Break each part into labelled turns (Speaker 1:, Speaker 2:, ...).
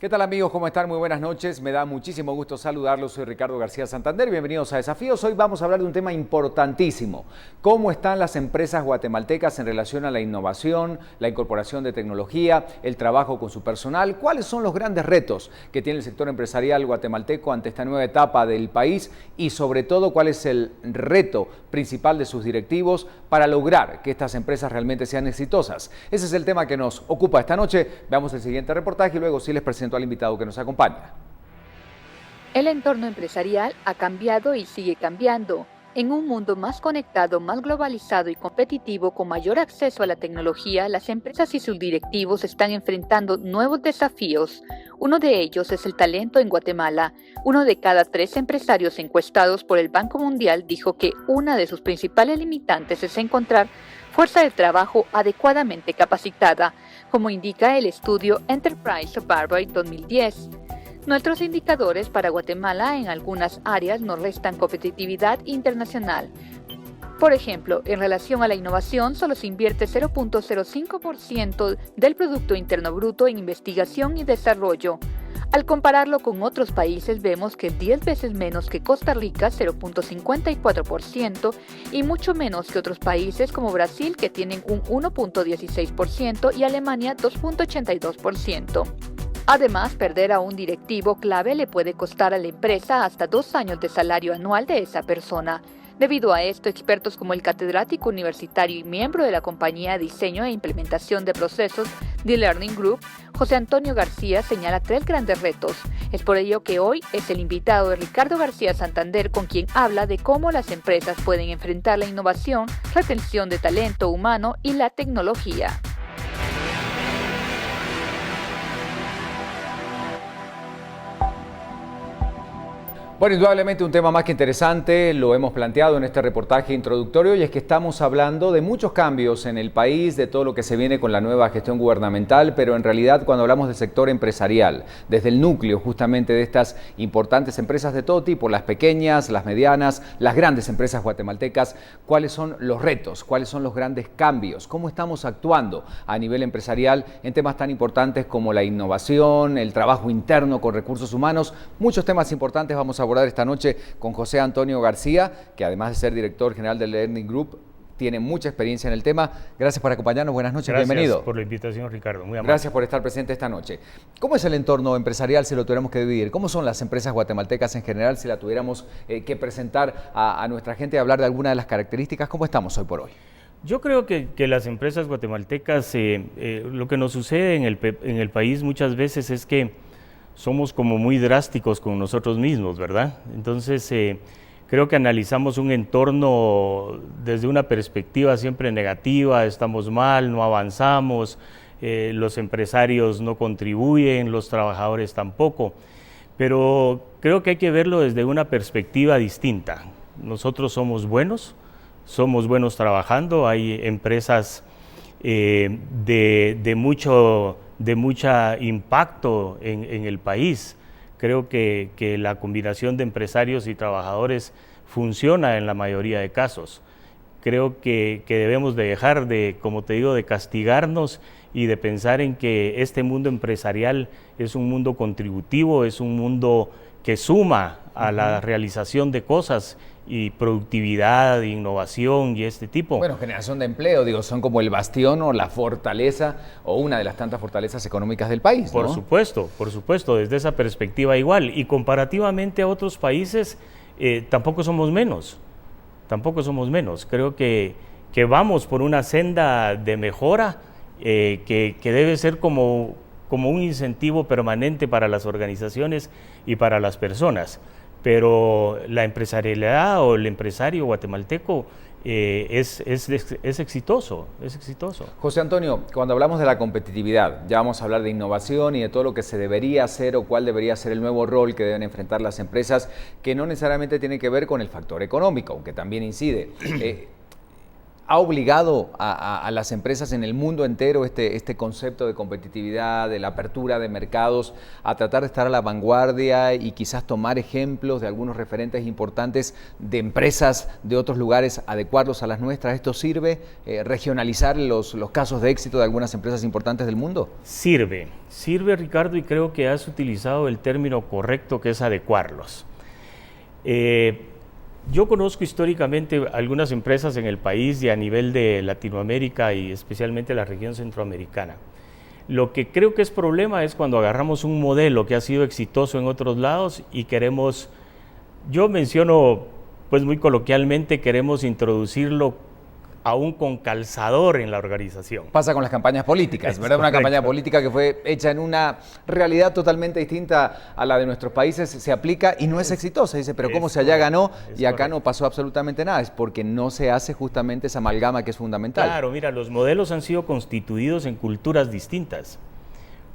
Speaker 1: ¿Qué tal amigos? ¿Cómo están? Muy buenas noches. Me da muchísimo gusto saludarlos. Soy Ricardo García Santander. Bienvenidos a Desafíos. Hoy vamos a hablar de un tema importantísimo. ¿Cómo están las empresas guatemaltecas en relación a la innovación, la incorporación de tecnología, el trabajo con su personal? ¿Cuáles son los grandes retos que tiene el sector empresarial guatemalteco ante esta nueva etapa del país? Y sobre todo, ¿cuál es el reto principal de sus directivos para lograr que estas empresas realmente sean exitosas? Ese es el tema que nos ocupa esta noche. Veamos el siguiente reportaje y luego sí les presento al invitado que nos acompaña.
Speaker 2: El entorno empresarial ha cambiado y sigue cambiando. En un mundo más conectado, más globalizado y competitivo, con mayor acceso a la tecnología, las empresas y sus directivos están enfrentando nuevos desafíos. Uno de ellos es el talento en Guatemala. 1 de cada 3 empresarios encuestados por el Banco Mundial dijo que una de sus principales limitantes es encontrar fuerza de trabajo adecuadamente capacitada, como indica el estudio Enterprise Survey 2010. Nuestros indicadores para Guatemala en algunas áreas nos restan competitividad internacional. Por ejemplo, en relación a la innovación, solo se invierte 0.05% del Producto Interno Bruto en investigación y desarrollo. Al compararlo con otros países, vemos que es 10 veces menos que Costa Rica, 0.54%, y mucho menos que otros países como Brasil, que tienen un 1.16%, y Alemania, 2.82%. Además, perder a un directivo clave le puede costar a la empresa hasta 2 años de salario anual de esa persona. Debido a esto, expertos como el catedrático universitario y miembro de la compañía de diseño e implementación de procesos The Learning Group, José Antonio García, señala 3 grandes retos. Es por ello que hoy es el invitado de Ricardo García Santander, con quien habla de cómo las empresas pueden enfrentar la innovación, retención de talento humano y la tecnología.
Speaker 1: Bueno, indudablemente un tema más que interesante, lo hemos planteado en este reportaje introductorio, y es que estamos hablando de muchos cambios en el país, de todo lo que se viene con la nueva gestión gubernamental, pero en realidad cuando hablamos del sector empresarial, desde el núcleo justamente de estas importantes empresas de todo tipo, las pequeñas, las medianas, las grandes empresas guatemaltecas, ¿cuáles son los retos? ¿Cuáles son los grandes cambios? ¿Cómo estamos actuando a nivel empresarial en temas tan importantes como la innovación, el trabajo interno con recursos humanos? Muchos temas importantes vamos a abordar esta noche con José Antonio García, que además de ser director general del Learning Group, tiene mucha experiencia en el tema. Gracias por acompañarnos, buenas noches, bienvenido.
Speaker 3: Gracias por la invitación, Ricardo, muy amable.
Speaker 1: Gracias por estar presente esta noche. ¿Cómo es el entorno empresarial si lo tuviéramos que dividir? ¿Cómo son las empresas guatemaltecas en general si la tuviéramos que presentar a nuestra gente y hablar de alguna de las características? ¿Cómo estamos hoy por hoy?
Speaker 3: Yo creo que las empresas guatemaltecas, lo que nos sucede en el país muchas veces es que somos como muy drásticos con nosotros mismos, ¿verdad? Entonces, creo que analizamos un entorno desde una perspectiva siempre negativa, estamos mal, no avanzamos, los empresarios no contribuyen, los trabajadores tampoco, pero creo que hay que verlo desde una perspectiva distinta. Nosotros somos buenos trabajando, hay empresas de mucho impacto en el país. Creo que la combinación de empresarios y trabajadores funciona en la mayoría de casos. Creo que debemos de dejar de, como te digo, de castigarnos y de pensar en que este mundo empresarial es un mundo contributivo, es un mundo que suma a la realización de cosas y productividad, innovación y este tipo.
Speaker 1: Bueno, generación de empleo, digo, son como el bastión o la fortaleza o una de las tantas fortalezas económicas del país, ¿no?
Speaker 3: Por supuesto, desde esa perspectiva igual. Y comparativamente a otros países, tampoco somos menos. Creo que vamos por una senda de mejora que debe ser como un incentivo permanente para las organizaciones y para las personas. Pero la empresarialidad o el empresario guatemalteco es exitoso.
Speaker 1: José Antonio, cuando hablamos de la competitividad, ya vamos a hablar de innovación y de todo lo que se debería hacer o cuál debería ser el nuevo rol que deben enfrentar las empresas, que no necesariamente tiene que ver con el factor económico, aunque también incide. ¿Ha obligado a las empresas en el mundo entero este concepto de competitividad, de la apertura de mercados, a tratar de estar a la vanguardia y quizás tomar ejemplos de algunos referentes importantes de empresas de otros lugares, adecuarlos a las nuestras? ¿Esto sirve? ¿Regionalizar los casos de éxito de algunas empresas importantes del mundo?
Speaker 3: Sirve, Ricardo, y creo que has utilizado el término correcto, que es adecuarlos. Yo conozco históricamente algunas empresas en el país y a nivel de Latinoamérica y especialmente la región centroamericana. Lo que creo que es problema es cuando agarramos un modelo que ha sido exitoso en otros lados y queremos, yo menciono pues muy coloquialmente, queremos introducirlo aún con calzador en la organización.
Speaker 1: Pasa con las campañas políticas, ¿verdad? Una campaña política que fue hecha en una realidad totalmente distinta a la de nuestros países, se aplica y no es exitosa. Dice, pero ¿cómo si allá ganó y acá no pasó absolutamente nada? Es porque no se hace justamente esa amalgama que es fundamental.
Speaker 3: Claro, mira, los modelos han sido constituidos en culturas distintas,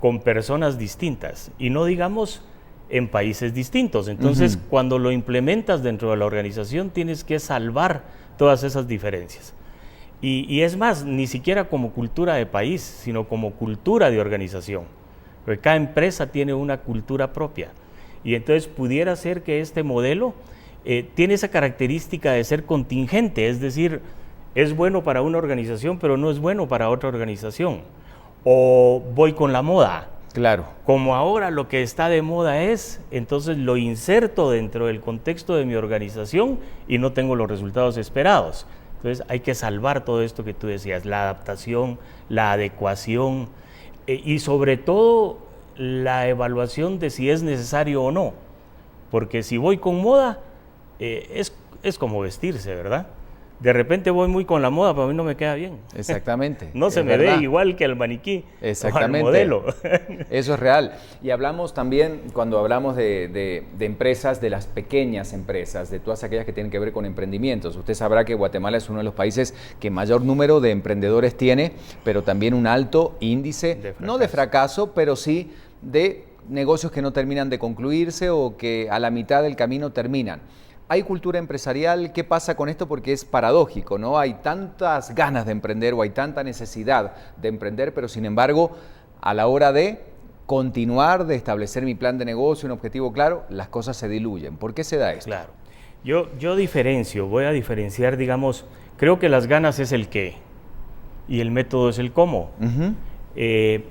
Speaker 3: con personas distintas, y no digamos en países distintos. Entonces, cuando lo implementas dentro de la organización, tienes que salvar todas esas diferencias. Y es más, ni siquiera como cultura de país, sino como cultura de organización. Porque cada empresa tiene una cultura propia. Y entonces pudiera ser que este modelo tiene esa característica de ser contingente, es decir, es bueno para una organización, pero no es bueno para otra organización. O voy con la moda.
Speaker 1: Claro.
Speaker 3: Como ahora lo que está de moda es, entonces lo inserto dentro del contexto de mi organización y no tengo los resultados esperados. Entonces hay que salvar todo esto que tú decías, la adaptación, la adecuación y sobre todo la evaluación de si es necesario o no. Porque si voy con moda, es como vestirse, ¿verdad? De repente voy muy con la moda, pero a mí no me queda bien.
Speaker 1: Exactamente.
Speaker 3: No se me ve igual que al maniquí.
Speaker 1: Exactamente.
Speaker 3: O al modelo.
Speaker 1: Eso es real. Y hablamos también, cuando hablamos de empresas, de las pequeñas empresas, de todas aquellas que tienen que ver con emprendimientos. Usted sabrá que Guatemala es uno de los países que mayor número de emprendedores tiene, pero también un alto índice, no de fracaso, pero sí de negocios que no terminan de concluirse o que a la mitad del camino terminan. ¿Hay cultura empresarial? ¿Qué pasa con esto? Porque es paradójico, ¿no? Hay tantas ganas de emprender o hay tanta necesidad de emprender, pero sin embargo, a la hora de continuar, de establecer mi plan de negocio, un objetivo claro, las cosas se diluyen. ¿Por qué se da esto?
Speaker 3: Claro. Yo voy a diferenciar, digamos, creo que las ganas es el qué y el método es el cómo.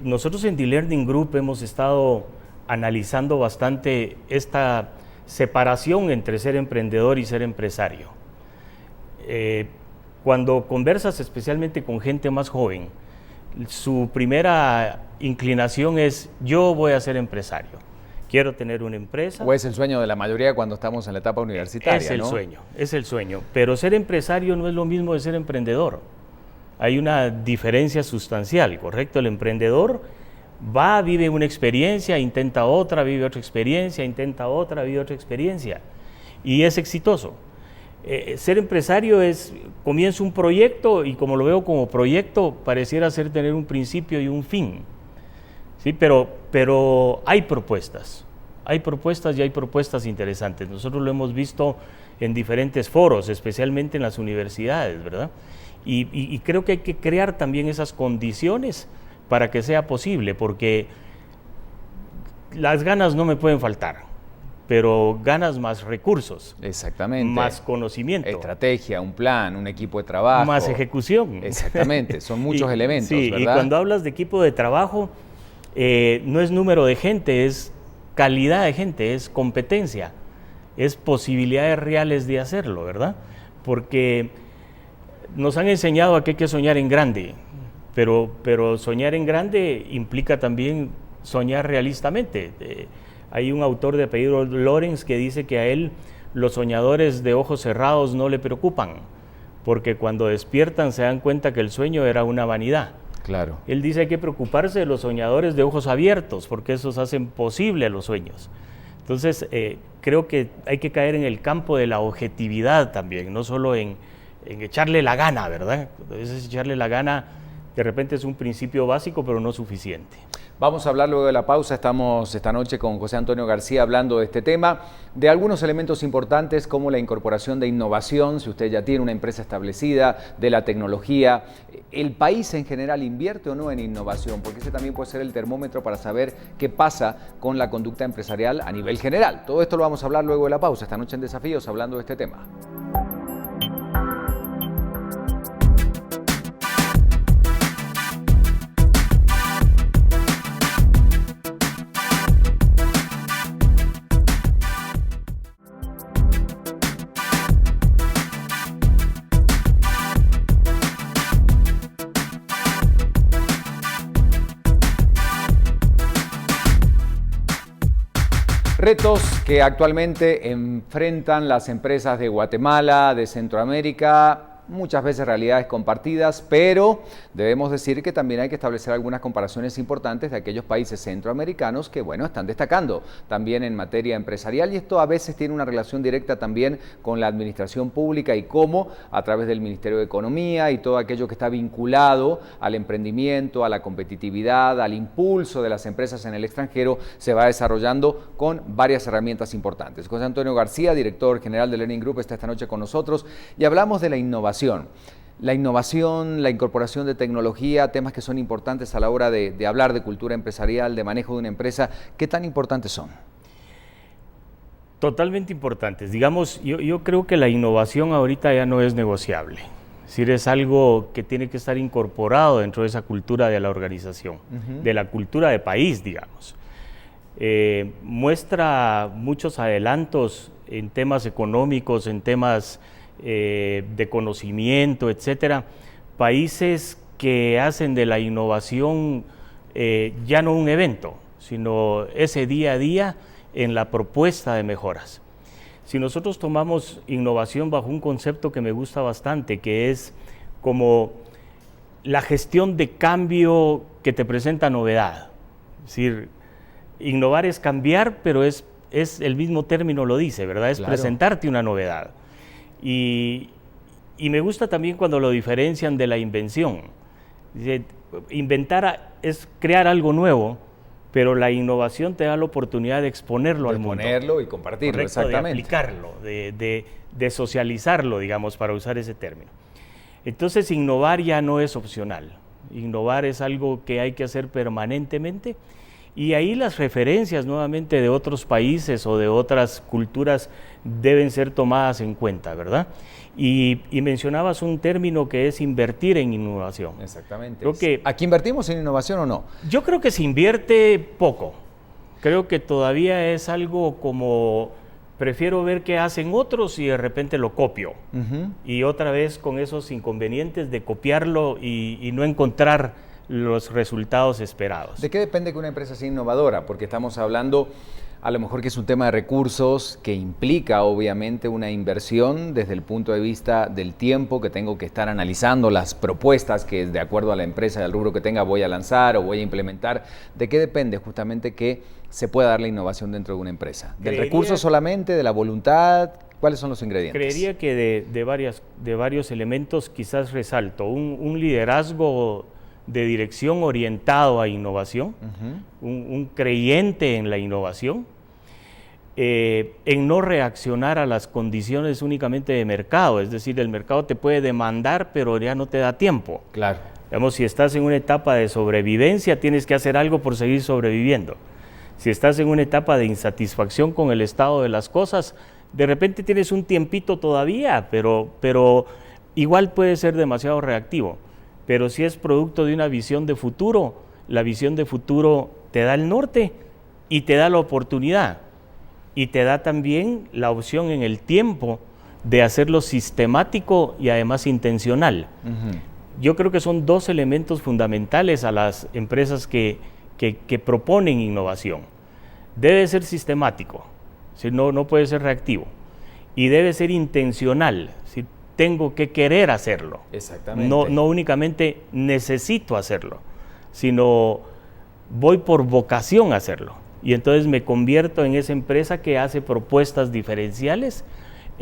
Speaker 3: Nosotros en The Learning Group hemos estado analizando bastante esta separación entre ser emprendedor y ser empresario. Cuando conversas especialmente con gente más joven, su primera inclinación es: yo voy a ser empresario, quiero tener una empresa.
Speaker 1: O es el sueño de la mayoría cuando estamos en la etapa universitaria,
Speaker 3: es el
Speaker 1: ¿no?
Speaker 3: Es el sueño, pero ser empresario no es lo mismo de ser emprendedor. Hay una diferencia sustancial, ¿correcto? El emprendedor va, vive una experiencia, intenta otra, vive otra experiencia, intenta otra, vive otra experiencia y es exitoso. Ser empresario es, comienzo un proyecto y como lo veo como proyecto, pareciera ser tener un principio y un fin. ¿Sí? Pero hay propuestas y hay propuestas interesantes. Nosotros lo hemos visto en diferentes foros, especialmente en las universidades, ¿verdad? Y creo que hay que crear también esas condiciones para que sea posible, porque las ganas no me pueden faltar, pero ganas más recursos.
Speaker 1: Exactamente.
Speaker 3: Más conocimiento.
Speaker 1: Estrategia, un plan, un equipo de trabajo.
Speaker 3: Más ejecución.
Speaker 1: Exactamente, son muchos elementos,
Speaker 3: sí,
Speaker 1: ¿verdad?
Speaker 3: Y cuando hablas de equipo de trabajo, no es número de gente, es calidad de gente, es competencia, es posibilidades reales de hacerlo, ¿verdad? Porque nos han enseñado a que hay que soñar en grande, pero soñar en grande implica también soñar realistamente. Hay un autor de apellido Lorenz que dice que a él los soñadores de ojos cerrados no le preocupan, porque cuando despiertan se dan cuenta que el sueño era una vanidad.
Speaker 1: Claro.
Speaker 3: Él dice que hay que preocuparse de los soñadores de ojos abiertos, porque esos hacen posible los sueños. Entonces, creo que hay que caer en el campo de la objetividad también, no solo en echarle la gana, ¿verdad? A veces echarle la gana de repente es un principio básico, pero no suficiente.
Speaker 1: Vamos a hablar luego de la pausa. Estamos esta noche con José Antonio García hablando de este tema, de algunos elementos importantes como la incorporación de innovación, si usted ya tiene una empresa establecida, de la tecnología. ¿El país en general invierte o no en innovación? Porque ese también puede ser el termómetro para saber qué pasa con la conducta empresarial a nivel general. Todo esto lo vamos a hablar luego de la pausa. Esta noche en Desafíos hablando de este tema. Retos que actualmente enfrentan las empresas de Guatemala, de Centroamérica, muchas veces realidades compartidas, pero debemos decir que también hay que establecer algunas comparaciones importantes de aquellos países centroamericanos que, bueno, están destacando también en materia empresarial, y esto a veces tiene una relación directa también con la administración pública y cómo a través del Ministerio de Economía y todo aquello que está vinculado al emprendimiento, a la competitividad, al impulso de las empresas en el extranjero, se va desarrollando con varias herramientas importantes. José Antonio García, director general de Learning Group, está esta noche con nosotros y hablamos de la innovación. La innovación, la incorporación de tecnología, temas que son importantes a la hora de hablar de cultura empresarial, de manejo de una empresa. ¿Qué tan importantes son?
Speaker 3: Totalmente importantes. Digamos, yo creo que la innovación ahorita ya no es negociable. Es decir, es algo que tiene que estar incorporado dentro de esa cultura de la organización, de la cultura de país, digamos. Muestra muchos adelantos en temas económicos, en temas de conocimiento, etcétera, países que hacen de la innovación ya no un evento, sino ese día a día en la propuesta de mejoras. Si nosotros tomamos innovación bajo un concepto que me gusta bastante, que es como la gestión de cambio que te presenta novedad. Es decir, innovar es cambiar, pero es el mismo término lo dice, ¿verdad? Es claro, presentarte una novedad. Y me gusta también cuando lo diferencian de la invención. Dice, inventar es crear algo nuevo, pero la innovación te da la oportunidad de exponerlo al mundo. De
Speaker 1: exponerlo y compartirlo, correcto, exactamente.
Speaker 3: De aplicarlo, de socializarlo, digamos, para usar ese término. Entonces, innovar ya no es opcional. Innovar es algo que hay que hacer permanentemente. Y ahí las referencias nuevamente de otros países o de otras culturas deben ser tomadas en cuenta, ¿verdad? Y mencionabas un término que es invertir en innovación.
Speaker 1: Exactamente.
Speaker 3: Creo que,
Speaker 1: ¿aquí invertimos en innovación o no?
Speaker 3: Yo creo que se invierte poco. Creo que todavía es algo como, prefiero ver qué hacen otros y de repente lo copio. Y otra vez con esos inconvenientes de copiarlo y no encontrar los resultados esperados.
Speaker 1: ¿De qué depende que una empresa sea innovadora? Porque estamos hablando a lo mejor que es un tema de recursos que implica obviamente una inversión desde el punto de vista del tiempo que tengo que estar analizando las propuestas que de acuerdo a la empresa y al rubro que tenga voy a lanzar o voy a implementar. ¿De qué depende justamente que se pueda dar la innovación dentro de una empresa? ¿Del recurso solamente, de la voluntad? ¿Cuáles son los ingredientes?
Speaker 3: Creería que de varios elementos quizás resalto. Un liderazgo de dirección orientado a innovación, un creyente en la innovación, en no reaccionar a las condiciones únicamente de mercado, es decir, el mercado te puede demandar, pero ya no te da tiempo.
Speaker 1: Claro.
Speaker 3: Digamos, si estás en una etapa de sobrevivencia, tienes que hacer algo por seguir sobreviviendo. Si estás en una etapa de insatisfacción con el estado de las cosas, de repente tienes un tiempito todavía, pero igual puede ser demasiado reactivo. Pero si es producto de una visión de futuro, la visión de futuro te da el norte y te da la oportunidad y te da también la opción en el tiempo de hacerlo sistemático y además intencional. Yo creo que son dos elementos fundamentales a las empresas que proponen innovación. Debe ser sistemático, si no puede ser reactivo, y debe ser intencional. Si tengo que querer hacerlo.
Speaker 1: Exactamente.
Speaker 3: No únicamente necesito hacerlo, sino voy por vocación a hacerlo. Y entonces me convierto en esa empresa que hace propuestas diferenciales